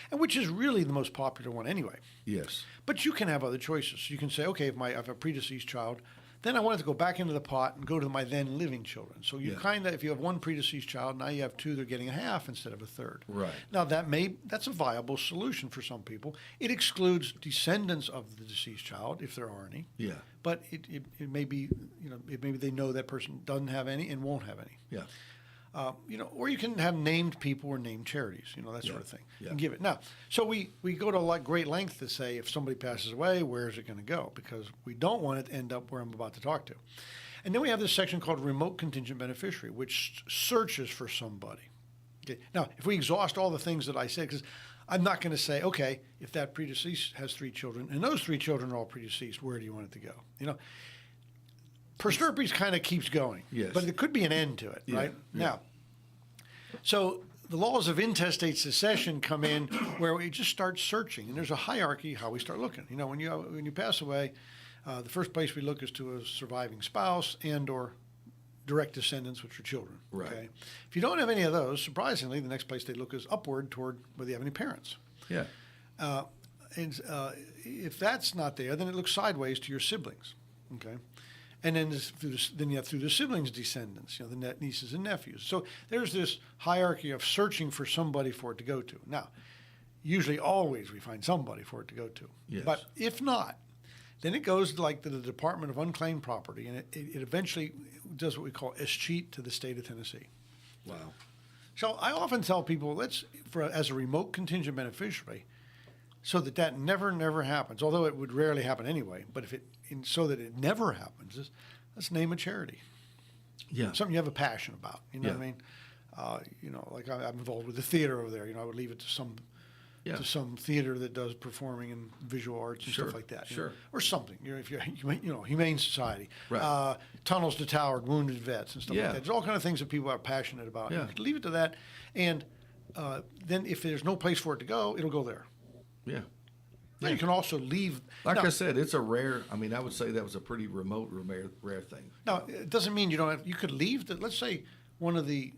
and which is really the most popular one anyway. Yes. But you can have other choices. You can say, okay, if I have a predeceased child, then I want it to go back into the pot and go to my then living children. So you if you have 1 predeceased child, now you have 2, they're getting a half instead of a third. Right. Now that's a viable solution for some people. It excludes descendants of the deceased child, if there are any. Yeah. But it may be, maybe they know that person doesn't have any and won't have any. Yeah. Or you can have named people or named charities, that sort of thing, and give it. Now, so we go to great length to say if somebody passes away, where is it going to go? Because we don't want it to end up where I'm about to talk to. And then we have this section called Remote Contingent Beneficiary, which searches for somebody. Okay. Now, if we exhaust all the things that I said, because I'm not going to say, okay, if that predeceased has 3 children, and those 3 children are all predeceased, where do you want it to go? Prosterpes kind of keeps going. Yes. But there could be an end to it, Yeah, right? yeah. Now, so the laws of intestate succession come in where we just start searching, and there's a hierarchy how we start looking. You know, when you pass away, the first place we look is to a surviving spouse and/or direct descendants, which are children. Right. Okay? If you don't have any of those, surprisingly, the next place they look is upward toward whether you have any parents. Yeah. And if that's not there, then it looks sideways to your siblings. Okay. And then then you have through the siblings' descendants, you know, the nieces and nephews. So there's this hierarchy of searching for somebody for it to go to. Now, usually, always we find somebody for it to go to. Yes. But if not, then it goes like to the Department of Unclaimed Property, and it eventually does what we call escheat to the state of Tennessee. Wow. So I often tell people, as a remote contingent beneficiary, so that never happens. Although it would rarely happen anyway. But so that it never happens, let's name a charity. Yeah. Something you have a passion about. You know Yeah. what I mean? You know, like I'm involved with the theater over there. You know, I would leave it to some theater that does performing and visual arts and Sure, stuff like that. You sure. know, or something. You know, if you're Humane Society, Right. Tunnels to Towered, Wounded Vets, and stuff Yeah. like that. There's all kind of things that people are passionate about. Yeah. You could leave it to that, and then if there's no place for it to go, it'll go there. Yeah. Now, you can also leave. Like now, I said, it's a rare. I mean, I would say that was a pretty remote, rare thing. now, it doesn't mean you don't have. You could leave. Let's say one of the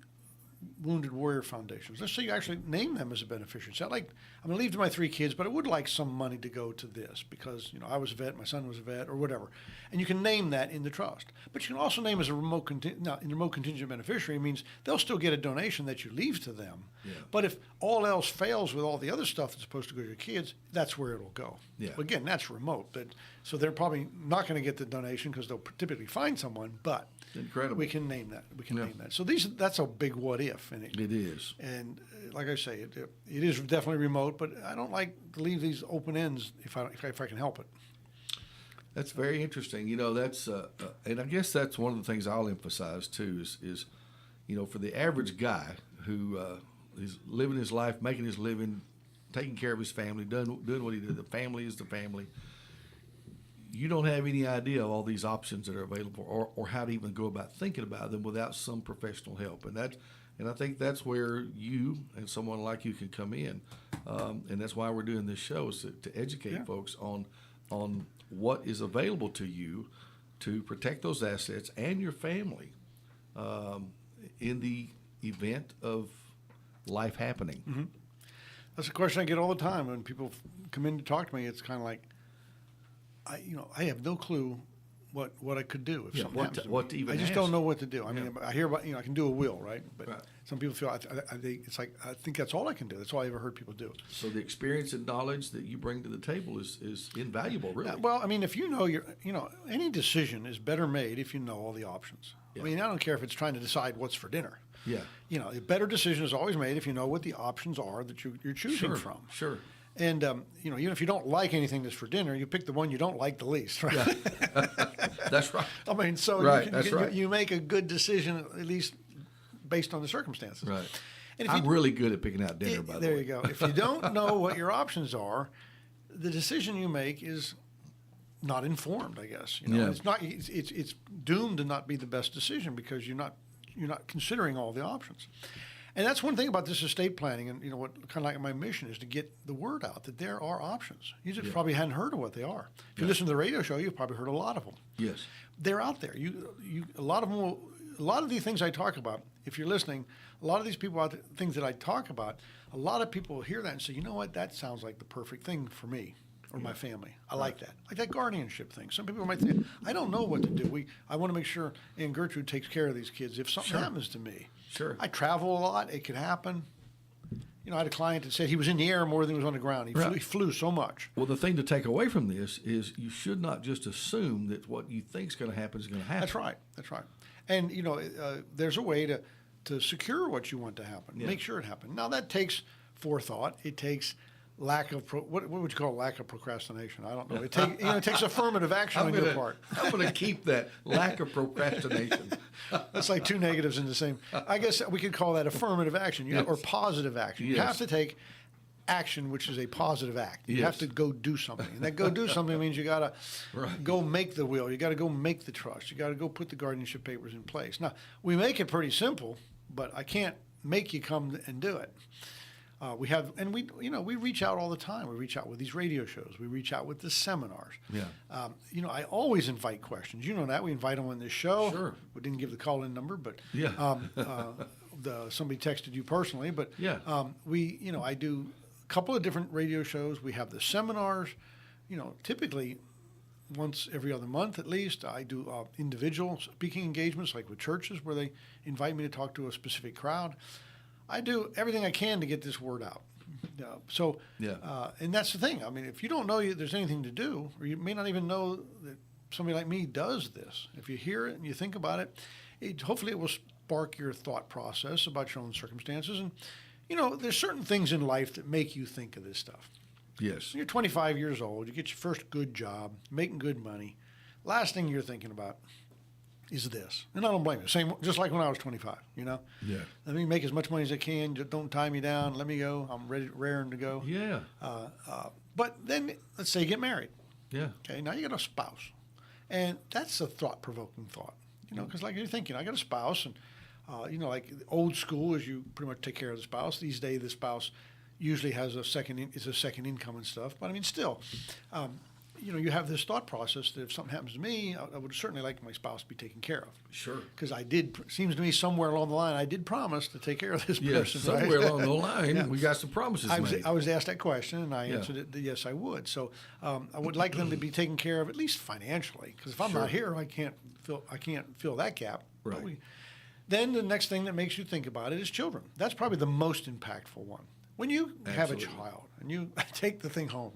Wounded Warrior Foundations. Let's say you actually name them as a beneficiary. It's not like I'm going to leave to my 3 kids, but I would like some money to go to this because I was a vet, my son was a vet, or whatever. And you can name that in the trust. But you can also name as a remote contingent beneficiary means they'll still get a donation that you leave to them. Yeah. But if all else fails with all the other stuff that's supposed to go to your kids, that's where it'll go. Yeah. Again, that's remote. So they're probably not going to get the donation because they'll typically find someone, but Incredible. we can name that. We can Yeah. name that. So that's a big what if. And It is. and like I say, it is definitely remote, but I don't like to leave these open ends if I can help it. That's very interesting. You know, that's and I guess that's one of the things I'll emphasize too is for the average guy who is living his life, making his living, taking care of his family, doing what he did. The family is the family. You don't have any idea of all these options that are available, or how to even go about thinking about them without some professional help. And I think that's where you and someone like you can come in, and that's why we're doing this show, is to educate folks on what is available to you to protect those assets and your family in the event of life happening. Mm-hmm. That's a question I get all the time when people come in to talk to me. It's kind of like, I have no clue what I could do if something happens to me. what to even I just ask. don't know what to do. I mean, I hear about I can do a will, right? But Right. some people feel it's like I think that's all I can do. That's all I ever heard people do. So the experience and knowledge that you bring to the table is invaluable, really. Well, I mean, if any decision is better made if you know all the options. Yeah. I mean, I don't care if it's trying to decide what's for dinner. Yeah. A better decision is always made if you know what the options are that you're choosing from. Sure. And even if you don't like anything that's for dinner, you pick the one you don't like the least, right? Yeah. That's right. I mean, so Right, that's right. you make a good decision at least based on the circumstances. Right. And if I'm really good at picking out dinner, by the way. there you go. If you don't know what your options are, the decision you make is not informed, I guess. Yeah. It's not. It's doomed to not be the best decision because you're not considering all the options. And that's one thing about this estate planning, and what kind of like my mission is to get the word out that there are options. You just probably hadn't heard of what they are. If you listen to the radio show, you've probably heard a lot of them. Yes. They're out there. A lot of these things I talk about. If you're listening, a lot of these people out there, things that I talk about, a lot of people will hear that and say, you know what, that sounds like the perfect thing for me or my family. I like that. Like that guardianship thing. Some people might think, I don't know what to do. I want to make sure Aunt Gertrude takes care of these kids if something happens to me. Sure. I travel a lot. It could happen. I had a client that said he was in the air more than he was on the ground. He flew so much. Well, the thing to take away from this is you should not just assume that what you think is going to happen is going to happen. That's right. And, there's a way to secure what you want to happen. Yeah. Make sure it happens. Now, that takes forethought. It takes lack of what would you call lack of procrastination? I don't know. It takes affirmative action on your part. I'm going to keep that lack of procrastination. That's like two negatives in the same. I guess we could call that affirmative action, Yes. or positive action. You Yes. have to take action, which is a positive act. You Yes. have to go do something. And that go do something means you got to Right. go make the will. You got to go make the trust. You got to go put the guardianship papers in place. Now, we make it pretty simple, but I can't make you come and do it. We have, and we reach out all the time. We reach out with these radio shows. We reach out with the seminars. Yeah. I always invite questions. You know that. We invite them on this show. Sure. We didn't give the call-in number, but Yeah. somebody texted you personally. But Yeah. I do a couple of different radio shows. We have the seminars. Typically once every other month at least. I do individual speaking engagements, like with churches, where they invite me to talk to a specific crowd. I do everything I can to get this word out. And that's the thing. I mean, if you don't know there's anything to do, or you may not even know that somebody like me does this, if you hear it and you think about it, hopefully it will spark your thought process about your own circumstances. And, there's certain things in life that make you think of this stuff. Yes. When you're 25 years old, you get your first good job, making good money. Last thing you're thinking about is this. And I don't blame you. Same, just like when I was 25, Yeah. Let me make as much money as I can. Just don't tie me down. Let me go. I'm raring to go. Yeah. But then, let's say you get married. Yeah. Okay, now you got a spouse. And that's a thought-provoking thought, because like you're thinking, I got a spouse, and, like old school is you pretty much take care of the spouse. These days, the spouse usually has a second income and stuff. But I mean, still, you have this thought process that if something happens to me, I would certainly like my spouse to be taken care of. Sure. Because seems to me somewhere along the line, I did promise to take care of this Yes, person. somewhere right? along the line, Yeah. we got some promises made. I was asked that question, and I Yeah. answered it that yes, I would. So I would like them to be taken care of, at least financially, because if I'm Sure. not here, I can't fill that gap. But Right. then the next thing that makes you think about it is children. That's probably the most impactful one. When you have a Absolutely. child and you take the thing home,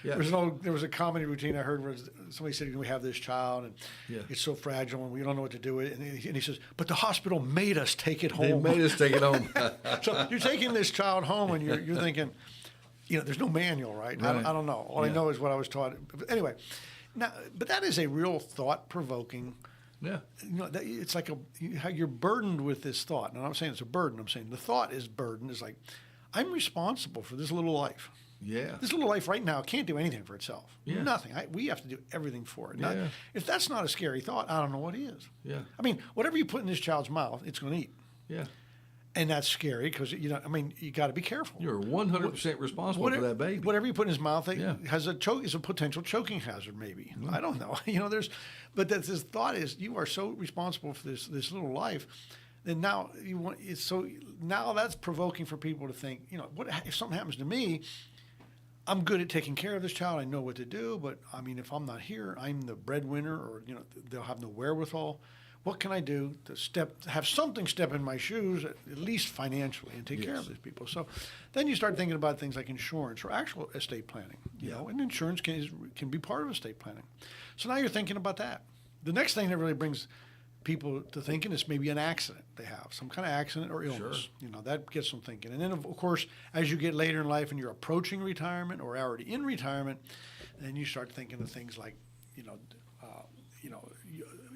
Yeah. there was a comedy routine I heard where somebody said, we have this child and Yeah. it's so fragile and we don't know what to do with it. And he says, but the hospital made us take it They home. made us take it home. So you're taking this child home and you're thinking, there's no manual, right? Right. I don't know. All I Yeah. know is what I was taught. But anyway, but that is a real thought-provoking. Yeah. It's like you're burdened with this thought. And I'm not saying it's a burden. I'm saying the thought is burden. Is like, I'm responsible for this little life. Yeah. This little life right now can't do anything for itself. Yeah. Nothing. We have to do everything for it. Now, Yeah. if that's not a scary thought, I don't know what is. Yeah. I mean, whatever you put in this child's mouth, it's going to eat. Yeah. And that's scary because, you got to be careful. You're 100% responsible for that baby. Whatever you put in his mouth Yeah. is a potential choking hazard, maybe. I don't know. But this thought is you are so responsible for this little life. And now now that's provoking for people to think, what if something happens to me? I'm good at taking care of this child. I know what to do. But I mean, if I'm not here, I'm the breadwinner, or they'll have no wherewithal. What can I do to have something step in my shoes, at least financially, and take care of these people? So then you start thinking about things like insurance or actual estate planning, and insurance can be part of estate planning. So now you're thinking about that. The next thing that really brings people to thinking is maybe an accident they have, some kind of accident or illness. Sure. That gets them thinking. And then, of course, as you get later in life and you're approaching retirement or already in retirement, then you start thinking of things like,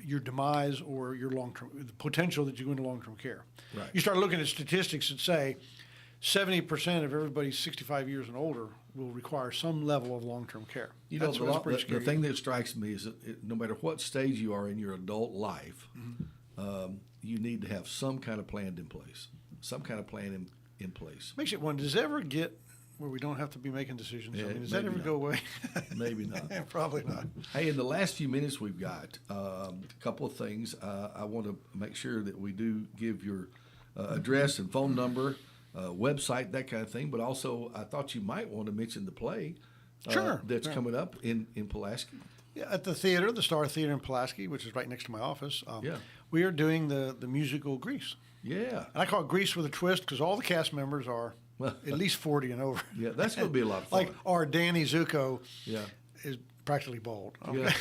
your demise or your long-term, the potential that you go into long-term care. Right. You start looking at statistics that say 70% of everybody 65 years and older will require some level of long-term care. That's pretty The scary. thing that strikes me is that no matter what stage you are in your adult life, you need to have some kind of plan in place. Makes you wonder, does it ever get where we don't have to be making decisions? Yeah, does that maybe ever not. go away? Maybe not. Probably not. Hey, in the last few minutes we've got, a couple of things. I want to make sure that we do give your address and phone number, website, that kind of thing. But also, I thought you might want to mention the play that's coming up in Pulaski. Yeah, at the theater, the Star Theater in Pulaski, which is right next to my office. Yeah. We are doing the musical Grease. Yeah. And I call it Grease with a twist because all the cast members are at least 40 and over. Yeah, that's going to be a lot of fun. Like our Danny Zuko Yeah. is practically bald. Yeah.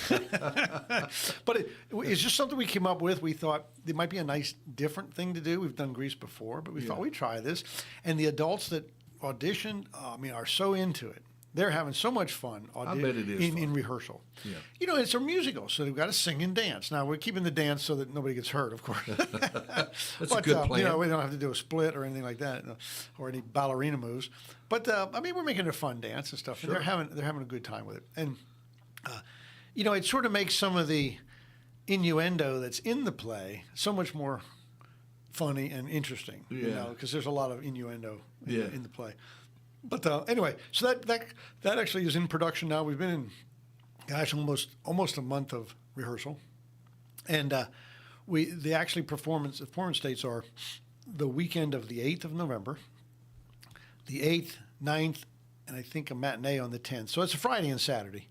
But it's just something we came up with. We thought it might be a nice, different thing to do. We've done Grease before, but we thought we'd try this. And the adults that auditioned, are so into it. They're having so much fun I bet it is in fun. rehearsal. Yeah. You know, it's a musical, so they've got to sing and dance. Now, we're keeping the dance so that nobody gets hurt, of course. That's a good plan. You know, we don't have to do a split or anything like that, or any ballerina moves. But, I mean, we're making it a fun dance and stuff. Sure. And they're having a good time with it. And, you know, it sort of makes some of the innuendo that's in the play so much more funny and interesting, you Yeah. know, because there's a lot of innuendo Yeah. in the play. But anyway, so that actually is in production now. We've been in, gosh, almost a month of rehearsal, and the actually performance dates are the weekend of the 8th of November, the 8th, 9th, and I think a matinee on the 10th. So it's a Friday and Saturday,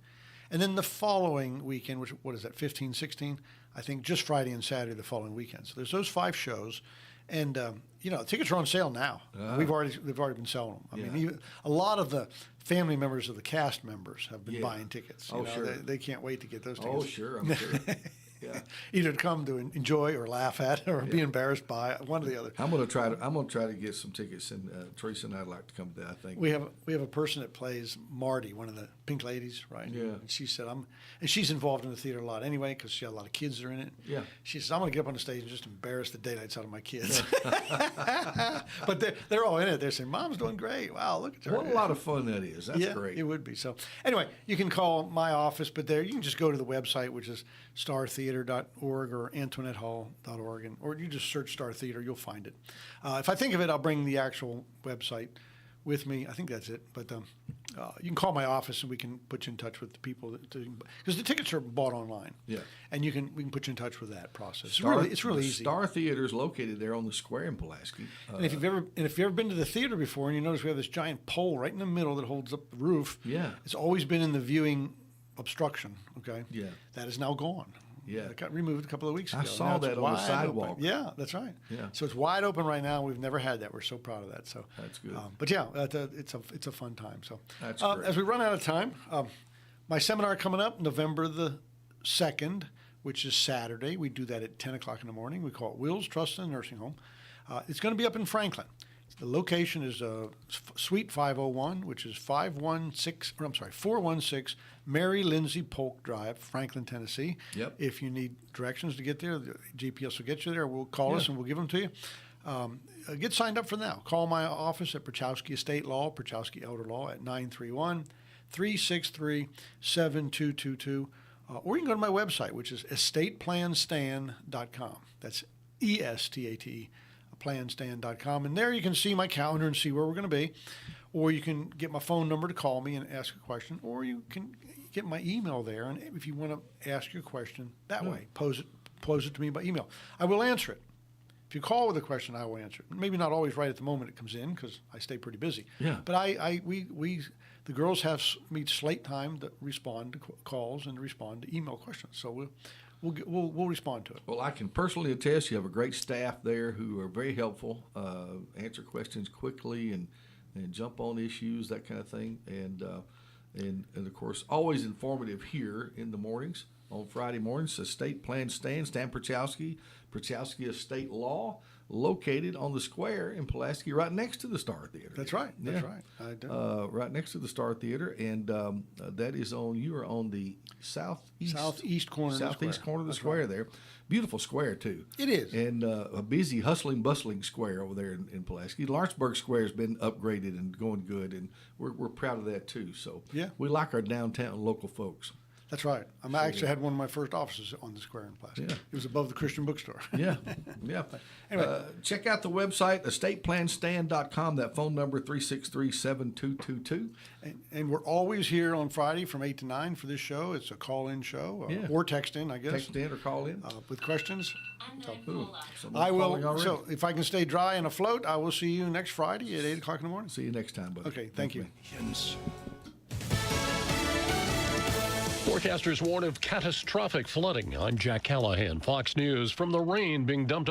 and then the following weekend, which what is that, 15, 16? I think just Friday and Saturday the following weekend. So there's those 5 shows. And you know, tickets are on sale now. They've already been selling them. I mean, even a lot of the family members of the cast members have been buying tickets. You know, sure. They can't wait to get those tickets. Oh, sure, I'm sure. Yeah. Either to come to enjoy or laugh at or be embarrassed by, one or the other. I'm gonna try to get some tickets, and Teresa and I'd like to come to that. I think We have a person that plays Marty, one of the Pink Ladies, right? Yeah. And she said, and she's involved in the theater a lot anyway because she had a lot of kids that are in it. Yeah. She says, I'm going to get up on the stage and just embarrass the daylights out of my kids. But they're all in it. They're saying, Mom's doing great. Wow, look at her. what a lot of fun that is. That's Yeah, great. it would be. So anyway, you can call my office, but there you can just go to the website, which is startheater.org or AntoinetteHall.org, or you just search Star Theater, you'll find it. If I think of it, I'll bring the actual website with me. I think that's it. But you can call my office and we can put you in touch with the people because the tickets are bought online. Yeah. And we can put you in touch with that process. It's really easy. Star Theater is located there on the square in Pulaski. And if you've ever been to the theater before, and you notice we have this giant pole right in the middle that holds up the roof. Yeah. It's always been in the viewing obstruction. Okay. Yeah. That is now gone. Yeah. It got removed a couple of weeks ago. I saw Now it's that on the wide sidewalk. open. Yeah, that's right. Yeah. So it's wide open right now. We've never had that. We're so proud of that. So That's good. But yeah, it's a fun time. So That's great. as we run out of time, my seminar coming up November the 2nd, which is Saturday. We do that at 10 o'clock in the morning. We call it Wills Trust in the Nursing Home. It's going to be up in Franklin. The location is Suite 501, which is 416 Mary Lindsay Polk Drive, Franklin, Tennessee. Yep. If you need directions to get there, the GPS will get you there. We'll call us and we'll give them to you. Get signed up for now. Call my office at Pierchoski Estate Law, Pierchoski Elder Law at 931-363-7222. Or you can go to my website, which is estateplanstand.com. That's ESTATE. planstand.com, and there you can see my calendar and see where we're going to be, or you can get my phone number to call me and ask a question, or you can get my email there, and if you want to ask your question that way, pose it to me by email. I will answer it. If you call with a question, I will answer it. Maybe not always right at the moment it comes in because I stay pretty busy. Yeah. But the girls have me slate time to respond to calls and respond to email questions. So we'll respond to it. Well, I can personally attest you have a great staff there who are very helpful, answer questions quickly and jump on issues, that kind of thing. And of course, always informative here in the mornings. On Friday mornings, Estate Plan Stand, Stan Pierchoski Estate Law, located on the square in Pulaski, right next to the Star Theater. That's right. That's right. I do. Right next to the Star Theater, and that is you are on the southeast corner of the square. Corner of the square there. Beautiful square too. It is. And a busy, hustling, bustling square over there in Pulaski. Lawrenceburg Square has been upgraded and going good, and we're proud of that too. So yeah, we like our downtown local folks. That's right. I actually had one of my first offices on the square in Pulaski. Yeah. It was above the Christian bookstore. Yeah, yeah. Anyway, check out the website, estateplanstand.com. That phone number, 363-7222. And we're always here on Friday from 8 to 9 for this show. It's a call-in show, or text in, I guess. Text in or call in. With questions. I will. So if I can stay dry and afloat, I will see you next Friday at 8 o'clock in the morning. See you next time, buddy. Okay, thank you. Forecasters warn of catastrophic flooding. I'm Jack Callahan, Fox News. From the rain being dumped